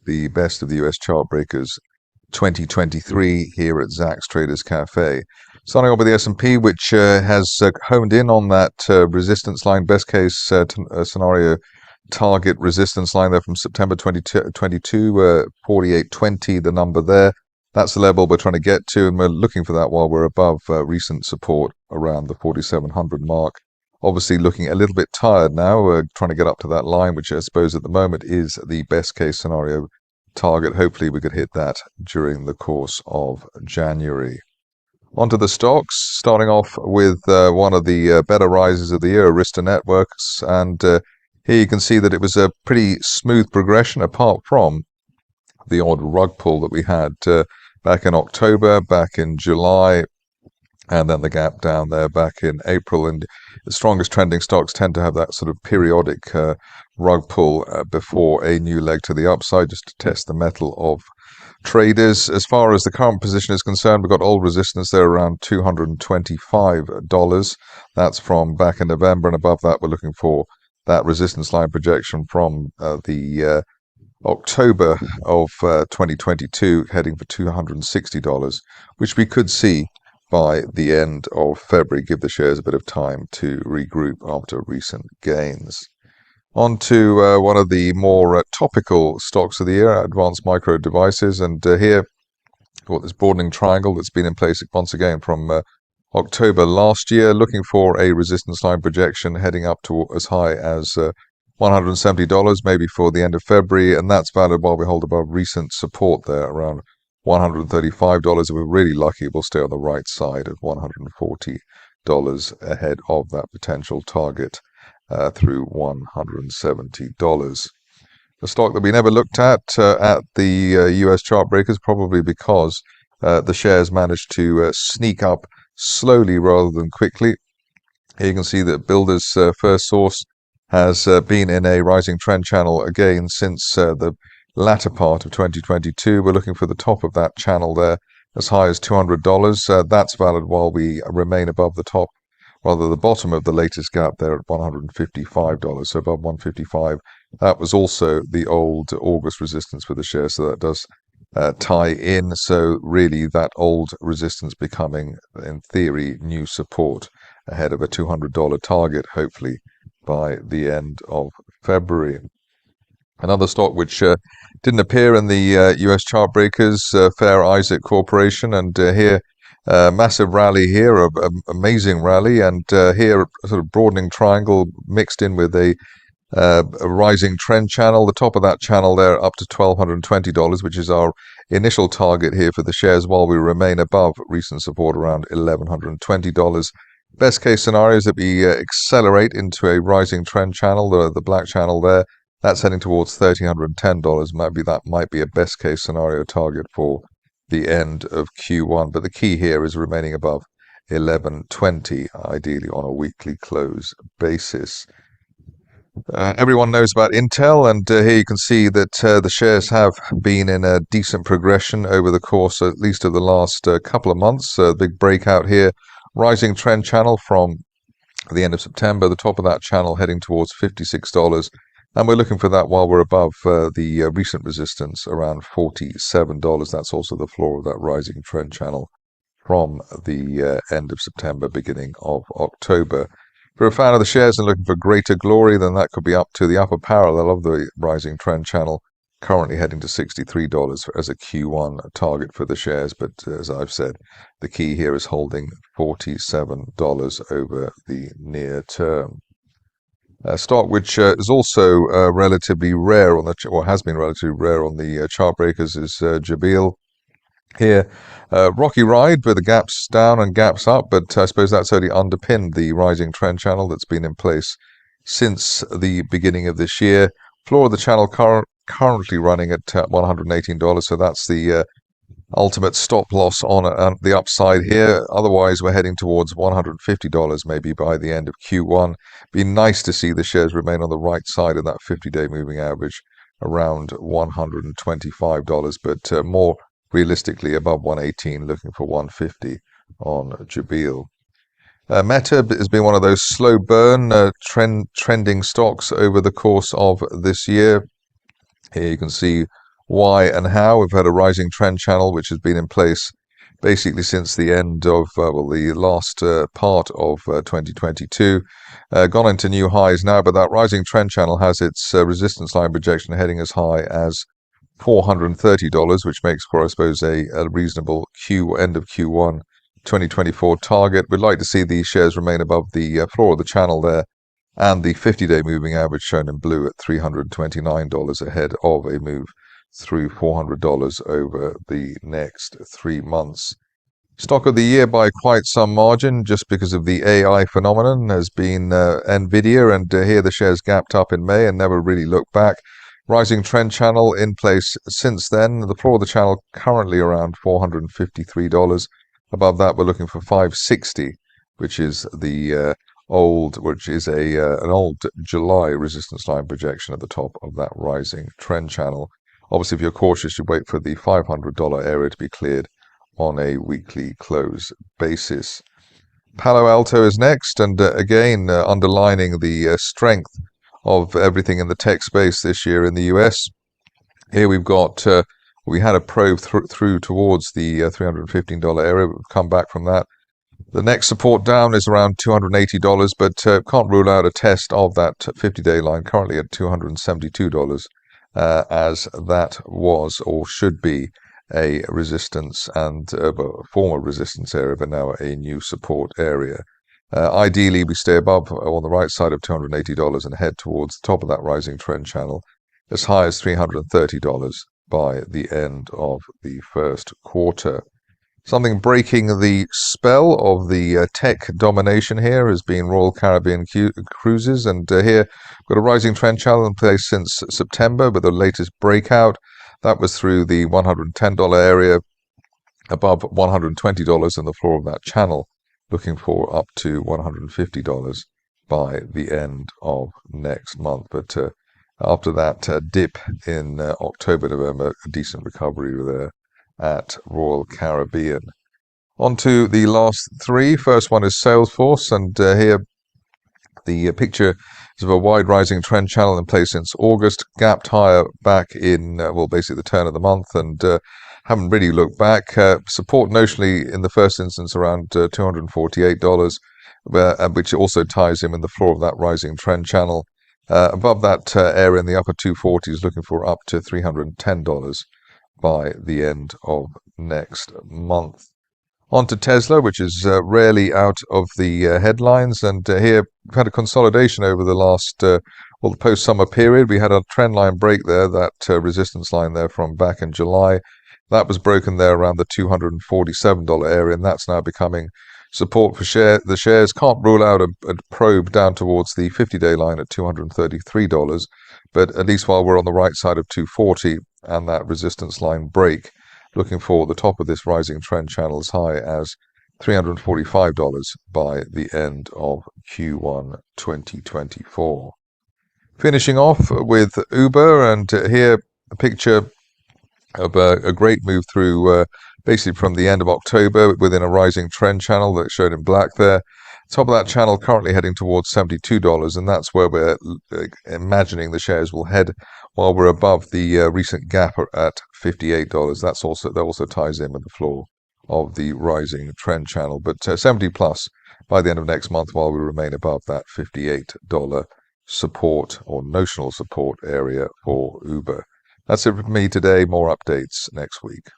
the best of the US Chartbreakers 2023 here at Zak's Traders Cafe. Starting off with the S&P, which has honed in on that resistance line, best case scenario target resistance line there from September 2022, 48.20, the number there. That's the level we're trying to get to, and we're looking for that while we're above recent support around the 4,700 mark. Obviously looking a little bit tired now. We're trying to get up to that line, which I suppose at the moment is the best case scenario target. Hopefully we could hit that during the course of January. Onto the stocks, starting off with one of the better rises of the year, Arista Networks. And here you can see that it was a pretty smooth progression apart from the odd rug pull that we had back in October, back in July, and then the gap down there back in April. And the strongest trending stocks tend to have that sort of periodic rug pull before a new leg to the upside, just to test the mettle of traders. As far as the current position is concerned, we've got old resistance there around $225. That's from back in November, and above that we're looking for that resistance line projection from the October of 2022, heading for $260, which we could see by the end of February, give the shares a bit of time to regroup after recent gains. On to one of the more topical stocks of the year, Advanced Micro Devices. And here, got this broadening triangle that's been in place once again from October last year, looking for a resistance line projection heading up to as high as $170, maybe for the end of February. And that's valid while we hold above recent support there around $135. If we're really lucky, we'll stay on the right side at $140 ahead of that potential target through $170. The stock that we never looked at the US Chartbreakers, probably because the shares managed to sneak up slowly rather than quickly. Here you can see that Builders First Source has been in a rising trend channel again since the latter part of 2022. We're looking for the top of that channel there as high as $200. That's valid while we remain above the top, rather the bottom of the latest gap there at $155. So above 155, that was also the old August resistance for the share. So that does tie in. So really that old resistance becoming, in theory, new support ahead of a $200 target, hopefully by the end of February. Another stock which didn't appear in the US Chartbreakers, Fair Isaac Corporation, and here massive rally here, amazing rally, and here a sort of broadening triangle mixed in with a rising trend channel. The top of that channel there up to $1,220, which is our initial target here for the shares, while we remain above recent support around $1,120. Best case scenario is that we accelerate into a rising trend channel, the black channel there. That's heading towards $1,310. Maybe that might be a best case scenario target for the end of Q1. But the key here is remaining above 1120, ideally on a weekly close basis. Everyone knows about Intel, and here you can see that the shares have been in a decent progression over the course, at least of the last couple of months. Big breakout here, rising trend channel from the end of September, the top of that channel heading towards $56. And we're looking for that while we're above the recent resistance around $47. That's also the floor of that rising trend channel from the end of September, beginning of October. If you're a fan of the shares and looking for greater glory, then that could be up to the upper parallel of the rising trend channel, currently heading to $63 as a Q1 target for the shares. But as I've said, the key here is holding $47 over the near term. A stock which is also relatively rare on the, or has been relatively rare on the Chartbreakers, is Jabil. Here, rocky ride with the gaps down and gaps up, but I suppose that's only underpinned the rising trend channel that's been in place since the beginning of this year. Floor of the channel currently running at $118, so that's the ultimate stop loss on the upside here. Otherwise, we're heading towards $150 maybe by the end of Q1. Be nice to see the shares remain on the right side of that 50-day moving average around $125, but more realistically above 118, looking for 150 on Jabil. Meta has been one of those slow burn trending stocks over the course of this year. Here you can see why and how. We've had a rising trend channel which has been in place basically since the end of the last part of 2022, gone into new highs now, but that rising trend channel has its resistance line projection heading as high as $430, which makes for, I suppose, a reasonable end of Q1 2024 target. We'd like to see these shares remain above the floor of the channel there, and the 50-day moving average shown in blue at $329 ahead of a move through $400 over the next 3 months. Stock of the year by quite some margin, just because of the AI phenomenon, has been Nvidia, and here the shares gapped up in May and never really looked back. Rising trend channel in place since then. The floor of the channel currently around $453. Above that, we're looking for 560, which is the an old July resistance line projection at the top of that rising trend channel. Obviously, if you're cautious, you wait for the $500 area to be cleared on a weekly close basis. Palo Alto is next, and again underlining the strength of everything in the tech space this year in the US. Here we've got we had a probe through towards the $315 area. We've come back from that. The next support down is around $280, but can't rule out a test of that 50-day line, currently at $272, as that was or should be a resistance and a former resistance area, but now a new support area. Ideally, we stay above on the right side of $280 and head towards the top of that rising trend channel as high as $330 by the end of the first quarter. Something breaking the spell of the tech domination here has been Royal Caribbean Cruises, and here we've got a rising trend channel in place since September, with the latest breakout. That was through the $110 area, above $120 in the floor of that channel, looking for up to $150 by the end of next month. But after that dip in October, November, a decent recovery there at Royal Caribbean. On to the last three. First one is Salesforce, and here the picture is of a wide rising trend channel in place since August, gapped higher back in, basically the turn of the month, and haven't really looked back. Support notionally in the first instance around $248, which also ties in with the floor of that rising trend channel. Above that area in the upper 240s, looking for up to $310 by the end of next month. On to Tesla, which is rarely out of the headlines, and here we've had a consolidation over the last, the post-summer period. We had a trend line break there, that resistance line there from back in July. That was broken there around the $247 area, and that's now becoming support for the shares. Can't rule out a probe down towards the 50-day line at $233, but at least while we're on the right side of 240 and that resistance line break, looking for the top of this rising trend channel as high as $345 by the end of Q1 2024. Finishing off with Uber, and here a picture of a great move through basically from the end of October within a rising trend channel that's shown in black there. Top of that channel currently heading towards $72, and that's where we're imagining the shares will head while we're above the recent gap at $58. That also ties in with the floor of the rising trend channel, but 70 plus by the end of next month, while we remain above that $58 support or notional support area for Uber. That's it from me today. More updates next week.